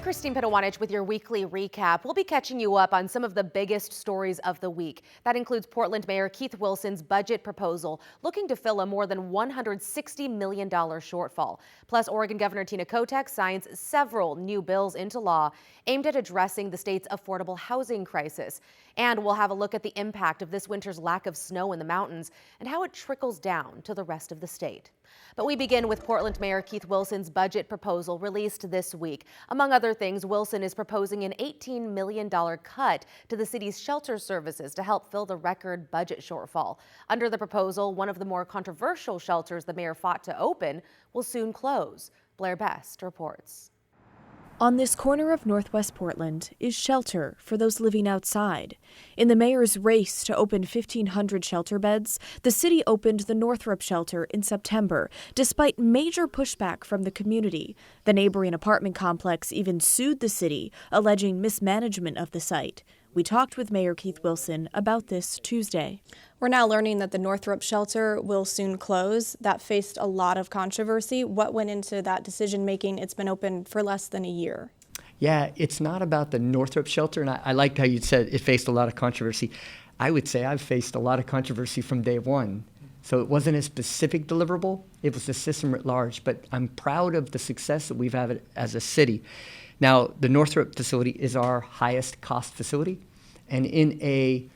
Christine Pitawanich with your weekly recap. We'll be catching you up on some of the biggest stories of the week. That includes Portland Mayor Keith Wilson's budget proposal, looking to fill a more than $160 million shortfall. Plus, Oregon Governor Tina Kotek signs several new bills into law aimed at addressing the state's affordable housing crisis. And we'll have a look at the impact of this winter's lack of snow in the mountains and how it trickles down to the rest of the state. But we begin with Portland Mayor Keith Wilson's budget proposal released this week. Among other things, Wilson is proposing an $18 million cut to the city's shelter services to help fill the record budget shortfall. Under the proposal, one of the more controversial shelters the mayor fought to open will soon close. Blair Best reports. On this corner of Northwest Portland is shelter for those living outside. In the mayor's race to open 1,500 shelter beds, the city opened the Northrop shelter in September, despite major pushback from the community. The neighboring apartment complex even sued the city, alleging mismanagement of the site. We talked with Mayor Keith Wilson about this Tuesday. We're now learning that the Northrop shelter will soon close. That faced a lot of controversy. What went into that decision making? It's been open for less than a year. Yeah, it's not about the Northrop shelter, and I liked how you said it faced a lot of controversy. I would say I've faced a lot of controversy from day one. So it wasn't a specific deliverable, it was the system at large, but I'm proud of the success that we've had as a city. Now, the Northrop facility is our highest cost facility, and in a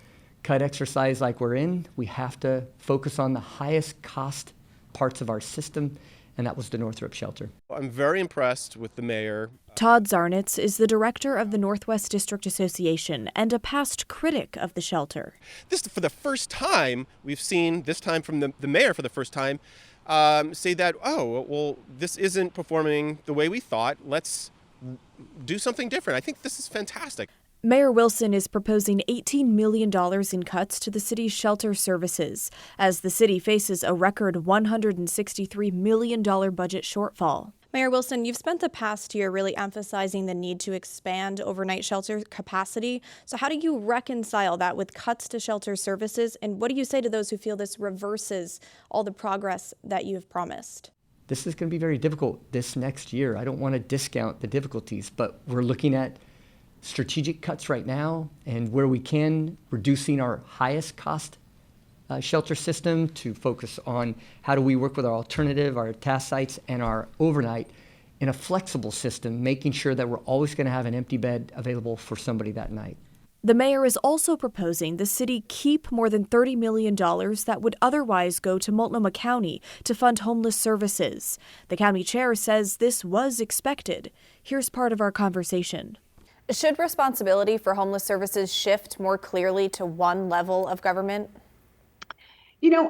cut exercise like we're in, we have to focus on the highest cost parts of our system, and that was the Northrop shelter. I'm very impressed with the mayor. Todd Zarnitz is the director of the Northwest District Association and a past critic of the shelter. This, for the first time, we've seen, this time from the mayor for the first time, say that, oh, well, this isn't performing the way we thought. Let's do something different. I think this is fantastic. Mayor Wilson is proposing $18 million in cuts to the city's shelter services as the city faces a record $163 million budget shortfall. Mayor Wilson, you've spent the past year really emphasizing the need to expand overnight shelter capacity. So how do you reconcile that with cuts to shelter services? And what do you say to those who feel this reverses all the progress that you have promised? This is going to be very difficult this next year. I don't want to discount the difficulties, but we're looking at strategic cuts right now, and where we can, reducing our highest cost shelter system to focus on how do we work with our alternative, our task sites, and our overnight in a flexible system, making sure that we're always going to have an empty bed available for somebody that night. The mayor is also proposing the city keep more than $30 million that would otherwise go to Multnomah County to fund homeless services. The county chair says this was expected. Here's part of our conversation. Should responsibility for homeless services shift more clearly to one level of government?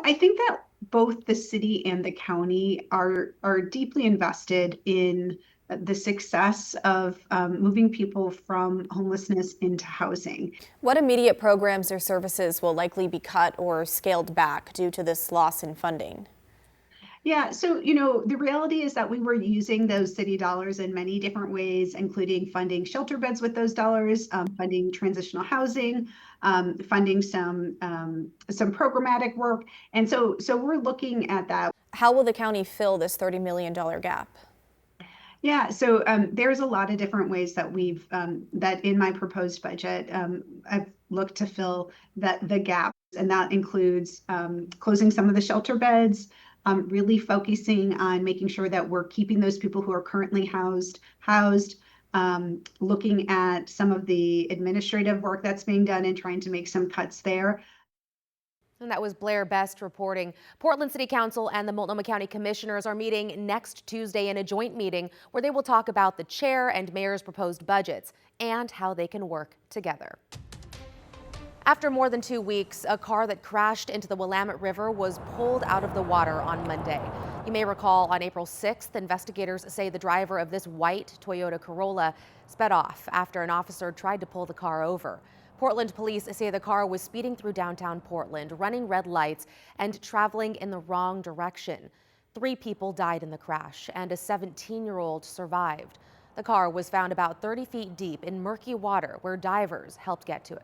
I think that both the city and the county are deeply invested in the success of moving people from homelessness into housing. What immediate programs or services will likely be cut or scaled back due to this loss in funding? Yeah, so, the reality is that we were using those city dollars in many different ways, including funding shelter beds with those dollars, funding transitional housing, funding some programmatic work. And so we're looking at that. How will the county fill this $30 million gap? Yeah, so there's a lot of different ways that that in my proposed budget, I've looked to fill the gap. And that includes closing some of the shelter beds, really focusing on making sure that we're keeping those people who are currently housed, looking at some of the administrative work that's being done and trying to make some cuts there. And that was Blair Best reporting. Portland City Council and the Multnomah County Commissioners are meeting next Tuesday in a joint meeting where they will talk about the chair and mayor's proposed budgets and how they can work together. After more than 2 weeks, a car that crashed into the Willamette River was pulled out of the water on Monday. You may recall on April 6th, investigators say the driver of this white Toyota Corolla sped off after an officer tried to pull the car over. Portland police say the car was speeding through downtown Portland, running red lights and traveling in the wrong direction. 3 people died in the crash and a 17-year-old survived. The car was found about 30 feet deep in murky water where divers helped get to it.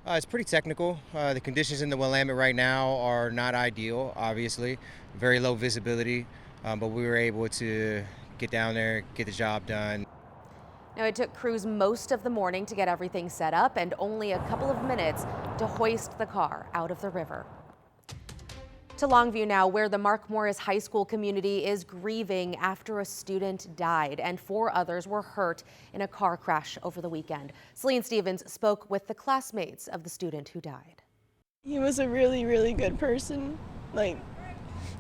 It's pretty technical. The conditions in the Willamette right now are not ideal, obviously. Very low visibility, but we were able to get down there, get the job done. Now, it took crews most of the morning to get everything set up and only a couple of minutes to hoist the car out of the river. To Longview now, where the Mark Morris High School community is grieving after a student died and 4 others were hurt in a car crash over the weekend. Celine Stevens spoke with the classmates of the student who died. He was a really, really good person.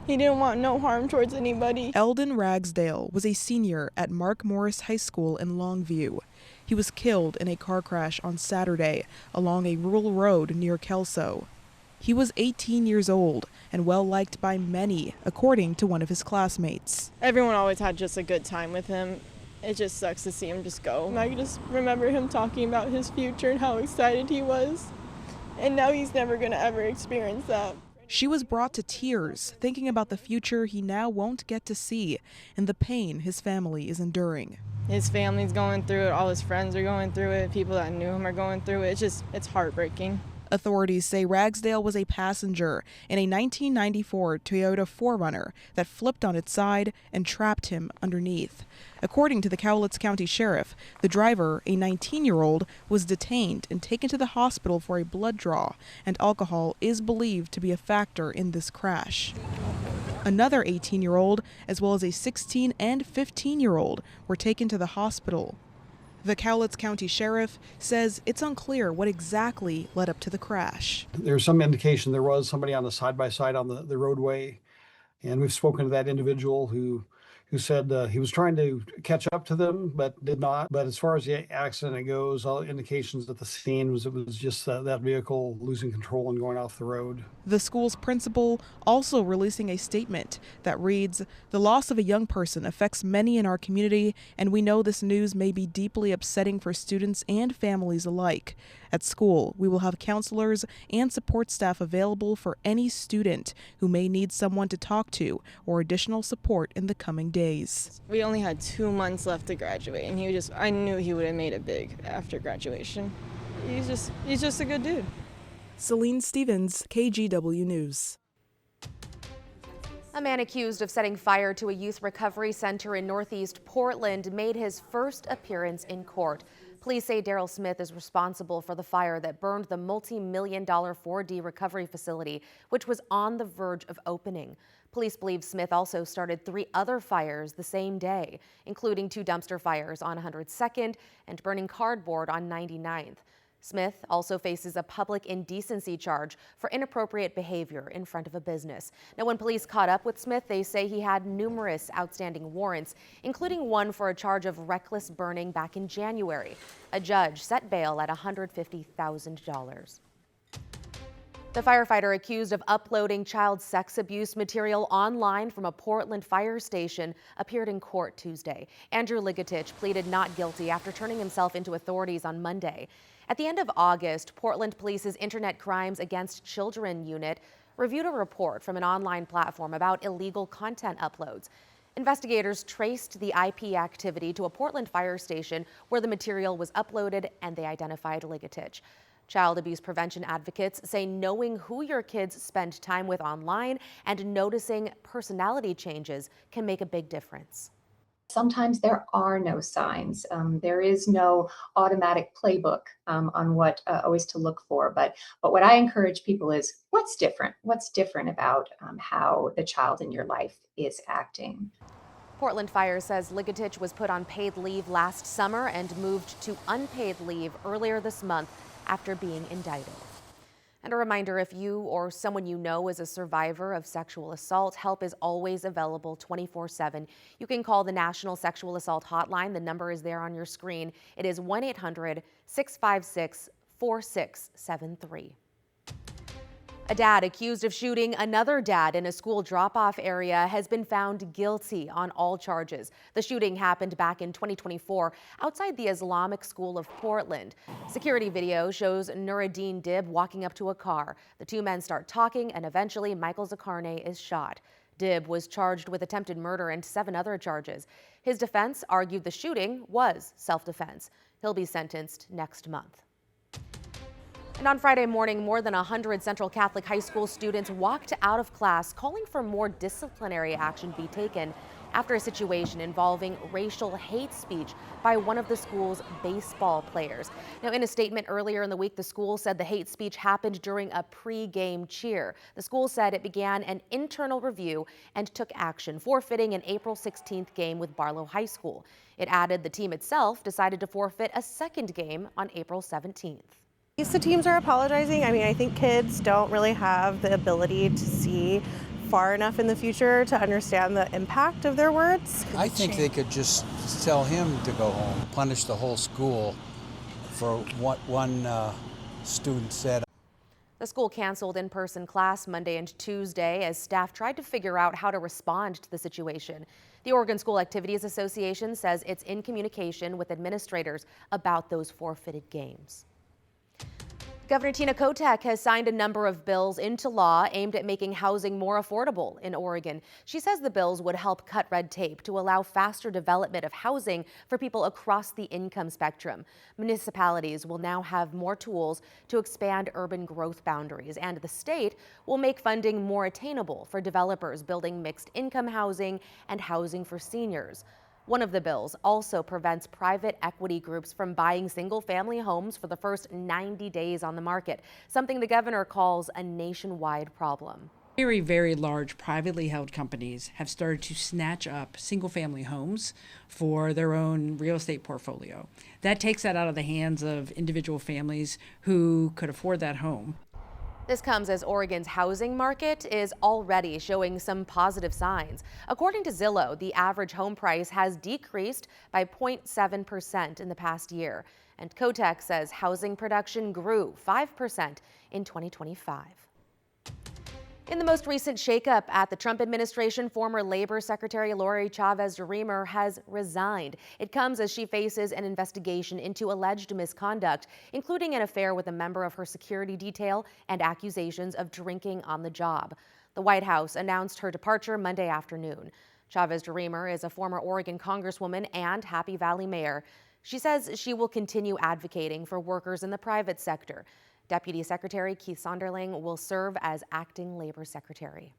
He didn't want no harm towards anybody. Eldon Ragsdale was a senior at Mark Morris High School in Longview. He was killed in a car crash on Saturday along a rural road near Kelso. He was 18 years old and well liked by many, according to one of his classmates. Everyone always had just a good time with him. It just sucks to see him just go. And I just remember him talking about his future and how excited he was. And now he's never going to ever experience that. She was brought to tears, thinking about the future he now won't get to see and the pain his family is enduring. His family's going through it, all his friends are going through it, people that knew him are going through it. It's heartbreaking. Authorities say Ragsdale was a passenger in a 1994 Toyota 4Runner that flipped on its side and trapped him underneath. According to the Cowlitz County Sheriff, the driver, a 19-year-old, was detained and taken to the hospital for a blood draw, and alcohol is believed to be a factor in this crash. Another 18-year-old, as well as a 16 and 15-year-old, were taken to the hospital. The Cowlitz County Sheriff says it's unclear what exactly led up to the crash. There's some indication there was somebody on the side-by-side on the roadway, and we've spoken to that individual who said he was trying to catch up to them but did not. But as far as the accident goes, all indications at the scene was it was just that vehicle losing control and going off the road. The school's principal also releasing a statement that reads, "The loss of a young person affects many in our community, and we know this news may be deeply upsetting for students and families alike. At school, we will have counselors and support staff available for any student who may need someone to talk to or additional support in the coming days." We only had 2 months left to graduate, and I knew he would have made it big after graduation. He's just a good dude. Celine Stevens, KGW News. A man accused of setting fire to a youth recovery center in Northeast Portland made his first appearance in court. Police say Daryl Smith is responsible for the fire that burned the multi-million-dollar 4D recovery facility, which was on the verge of opening. Police believe Smith also started 3 other fires the same day, including 2 dumpster fires on 102nd and burning cardboard on 99th. Smith also faces a public indecency charge for inappropriate behavior in front of a business. Now, when police caught up with Smith, they say he had numerous outstanding warrants, including one for a charge of reckless burning back in January. A judge set bail at $150,000. The firefighter accused of uploading child sex abuse material online from a Portland fire station appeared in court Tuesday. Andrew Ligatich pleaded not guilty after turning himself into authorities on Monday. At the end of August, Portland Police's Internet Crimes Against Children unit reviewed a report from an online platform about illegal content uploads. Investigators traced the IP activity to a Portland fire station where the material was uploaded, and they identified Ligatich. Child abuse prevention advocates say knowing who your kids spend time with online and noticing personality changes can make a big difference. Sometimes there are no signs. There is no automatic playbook on what always to look for. But what I encourage people is what's different? What's different about how the child in your life is acting? Portland Fire says Ligatich was put on paid leave last summer and moved to unpaid leave earlier this month after being indicted. And a reminder, if you or someone you know is a survivor of sexual assault, help is always available 24/7. You can call the National Sexual Assault Hotline. The number is there on your screen. It is 1-800-656-4673. A dad accused of shooting another dad in a school drop-off area has been found guilty on all charges. The shooting happened back in 2024 outside the Islamic School of Portland. Security video shows Nuruddin Dib walking up to a car. The 2 men start talking, and eventually Michael Zakarne is shot. Dib was charged with attempted murder and 7 other charges. His defense argued the shooting was self-defense. He'll be sentenced next month. And on Friday morning, more than 100 Central Catholic High School students walked out of class calling for more disciplinary action be taken after a situation involving racial hate speech by one of the school's baseball players. Now, in a statement earlier in the week, the school said the hate speech happened during a pre-game cheer. The school said it began an internal review and took action, forfeiting an April 16th game with Barlow High School. It added the team itself decided to forfeit a second game on April 17th. The teams are apologizing. I mean, I think kids don't really have the ability to see far enough in the future to understand the impact of their words. I think they could just tell him to go home, punish the whole school for what one student said. The school canceled in-person class Monday and Tuesday as staff tried to figure out how to respond to the situation. The Oregon School Activities Association says it's in communication with administrators about those forfeited games. Governor Tina Kotek has signed a number of bills into law aimed at making housing more affordable in Oregon. She says the bills would help cut red tape to allow faster development of housing for people across the income spectrum. Municipalities will now have more tools to expand urban growth boundaries, and the state will make funding more attainable for developers building mixed income housing and housing for seniors. One of the bills also prevents private equity groups from buying single-family homes for the first 90 days on the market, something the governor calls a nationwide problem. Very, very large privately held companies have started to snatch up single-family homes for their own real estate portfolio. That takes that out of the hands of individual families who could afford that home. This comes as Oregon's housing market is already showing some positive signs. According to Zillow, the average home price has decreased by 0.7% in the past year. And Kotek says housing production grew 5% in 2025. In the most recent shakeup at the Trump administration, former Labor Secretary Lori Chavez-DeRemer has resigned. It comes as she faces an investigation into alleged misconduct, including an affair with a member of her security detail and accusations of drinking on the job. The White House announced her departure Monday afternoon. Chavez-DeRemer is a former Oregon congresswoman and Happy Valley mayor. She says she will continue advocating for workers in the private sector. Deputy Secretary Keith Sonderling will serve as acting labor secretary.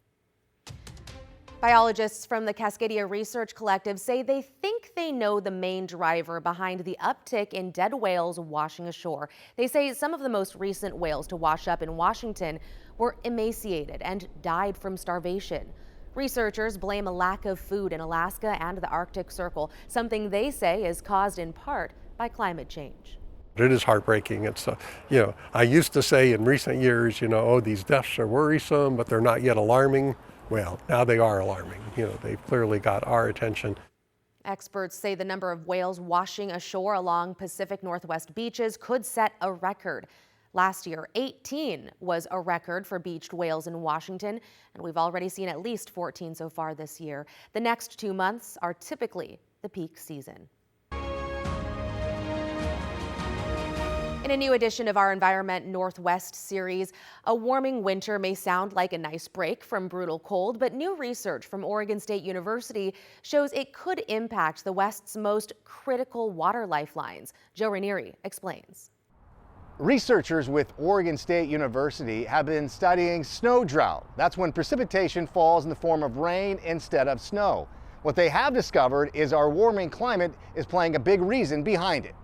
Biologists from the Cascadia Research Collective say they think they know the main driver behind the uptick in dead whales washing ashore. They say some of the most recent whales to wash up in Washington were emaciated and died from starvation. Researchers blame a lack of food in Alaska and the Arctic Circle, something they say is caused in part by climate change. It is heartbreaking. It's, I used to say in recent years, oh, these deaths are worrisome, but they're not yet alarming. Well, now they are alarming. They've clearly got our attention. Experts say the number of whales washing ashore along Pacific Northwest beaches could set a record. Last year, 18 was a record for beached whales in Washington, and we've already seen at least 14 so far this year. The next 2 months are typically the peak season. In a new edition of our Environment Northwest series, a warming winter may sound like a nice break from brutal cold, but new research from Oregon State University shows it could impact the West's most critical water lifelines. Joe Ranieri explains. Researchers with Oregon State University have been studying snow drought. That's when precipitation falls in the form of rain instead of snow. What they have discovered is our warming climate is playing a big reason behind it.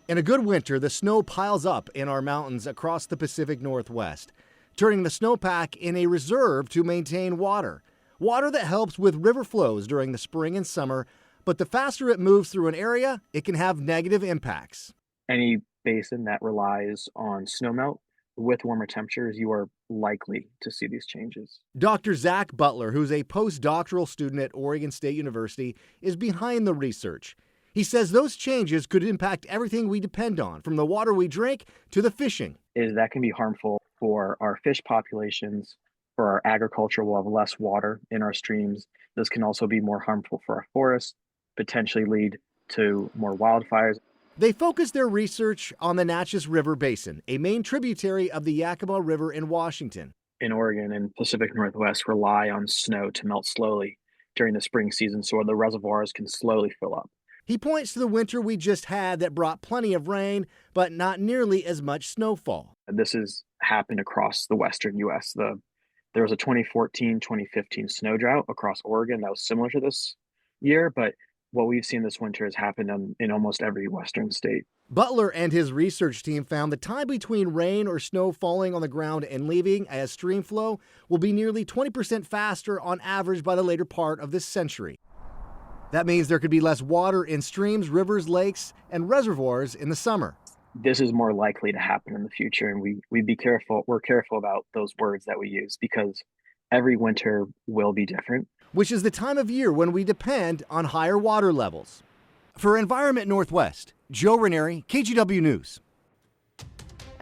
In a good winter, the snow piles up in our mountains across the Pacific Northwest, turning the snowpack in a reserve to maintain water. Water that helps with river flows during the spring and summer, but the faster it moves through an area, it can have negative impacts. Any basin that relies on snowmelt with warmer temperatures, you are likely to see these changes. Dr. Zach Butler, who's a postdoctoral student at Oregon State University, is behind the research. He says those changes could impact everything we depend on, from the water we drink to the fishing. That can be harmful for our fish populations, for our agriculture. We'll have less water in our streams. This can also be more harmful for our forests, potentially lead to more wildfires. They focus their research on the Natchez River Basin, a main tributary of the Yakima River in Washington. In Oregon and Pacific Northwest rely on snow to melt slowly during the spring season so the reservoirs can slowly fill up. He points to the winter we just had that brought plenty of rain, but not nearly as much snowfall. This has happened across the western U.S. The There was a 2014-2015 snow drought across Oregon that was similar to this year, but what we've seen this winter has happened in almost every western state. Butler and his research team found the time between rain or snow falling on the ground and leaving as stream flow will be nearly 20% faster on average by the later part of this century. That means there could be less water in streams, rivers, lakes, and reservoirs in the summer. This is more likely to happen in the future, and we'd be careful. We're careful about those words that we use because every winter will be different. Which is the time of year when we depend on higher water levels. For Environment Northwest, Joe Ranieri, KGW News.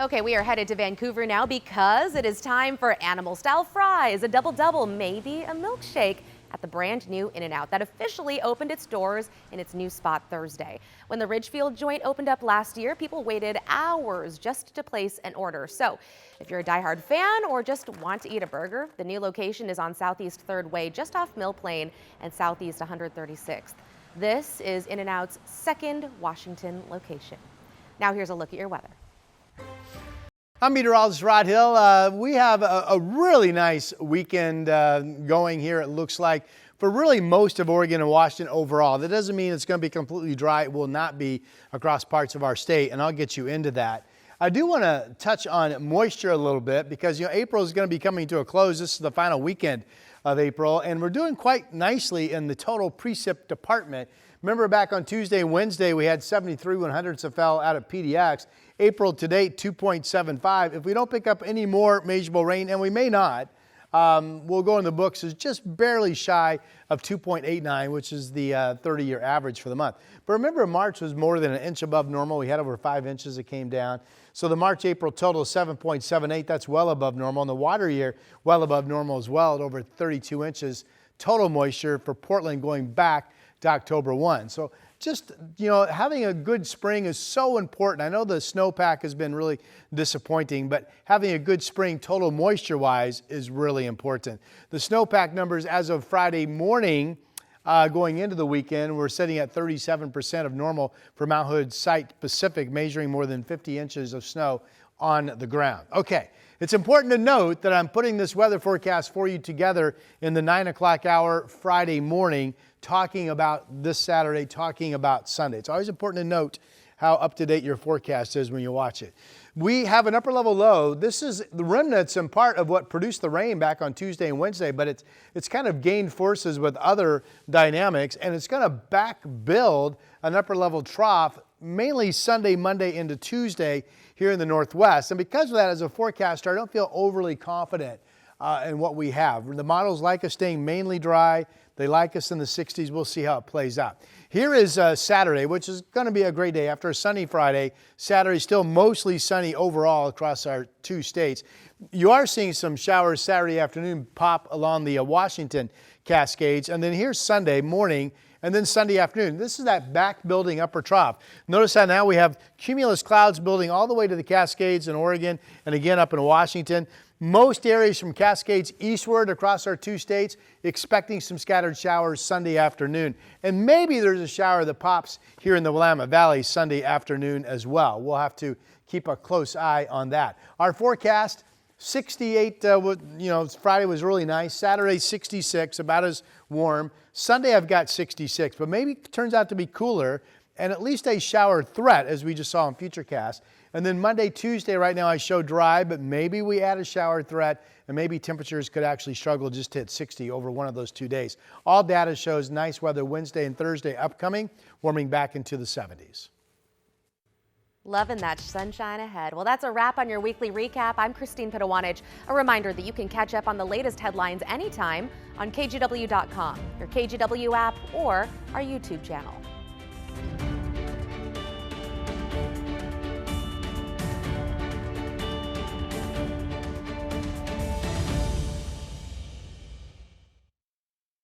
Okay, we are headed to Vancouver now because it is time for animal-style fries, a double-double, maybe a milkshake at the brand new In-N-Out that officially opened its doors in its new spot Thursday. When the Ridgefield joint opened up last year, people waited hours just to place an order. So if you're a diehard fan or just want to eat a burger, the new location is on Southeast 3rd Way, just off Mill Plain and Southeast 136th. This is In-N-Out's second Washington location. Now here's a look at your weather. I'm meteorologist Rod Hill. We have a really nice weekend going here, it looks like, for really most of Oregon and Washington overall. That doesn't mean it's going to be completely dry. It will not be across parts of our state, and I'll get you into that. I do want to touch on moisture a little bit because, April is going to be coming to a close. This is the final weekend of April, and we're doing quite nicely in the total precip department. Remember back on Tuesday and Wednesday, we had 73 100ths that fell out of PDX. April to date, 2.75. If we don't pick up any more measurable rain, and we may not, we'll go in the books as just barely shy of 2.89, which is the 30-year average for the month. But remember, March was more than an inch above normal. We had over 5 inches that came down. So the March-April total is 7.78. That's well above normal. And the water year, well above normal as well, at over 32 inches. Total moisture for Portland going back to October 1. So just, having a good spring is so important. I know the snowpack has been really disappointing, but having a good spring total moisture-wise is really important. The snowpack numbers as of Friday morning going into the weekend, we're sitting at 37% of normal for Mount Hood Site Pacific, measuring more than 50 inches of snow on the ground. Okay, it's important to note that I'm putting this weather forecast for you together in the 9 o'clock hour Friday morning, talking about this Saturday, talking about Sunday. It's always important to note how up-to-date your forecast is when you watch it. We have an upper-level low. This is the remnants and part of what produced the rain back on Tuesday and Wednesday, but it's kind of gained forces with other dynamics, and it's going to back build an upper-level trough mainly Sunday, Monday into Tuesday here in the Northwest. And because of that, as a forecaster, I don't feel overly confident in what we have. The models like us staying mainly dry. They like us in the 60s. We'll see how it plays out. Here is Saturday, which is going to be a great day. After a sunny Friday, Saturday still mostly sunny overall across our two states. You are seeing some showers Saturday afternoon pop along the Washington Cascades. And then here's Sunday morning and then Sunday afternoon. This is that back building upper trough. Notice how now we have cumulus clouds building all the way to the Cascades in Oregon and again up in Washington. Most areas from Cascades eastward across our two states expecting some scattered showers Sunday afternoon. And maybe there's a shower that pops here in the Willamette Valley Sunday afternoon as well. We'll have to keep a close eye on that. Our forecast, 68, Friday was really nice. Saturday, 66, about as warm. Sunday, I've got 66, but maybe it turns out to be cooler and at least a shower threat, as we just saw in Futurecast. And then Monday, Tuesday, right now I show dry, but maybe we add a shower threat and maybe temperatures could actually struggle just to hit 60 over one of those 2 days. All data shows nice weather Wednesday and Thursday upcoming, warming back into the 70s. Loving that sunshine ahead. Well, that's a wrap on your weekly recap. I'm Christine Pitawanich. A reminder that you can catch up on the latest headlines anytime on KGW.com, your KGW app, or our YouTube channel.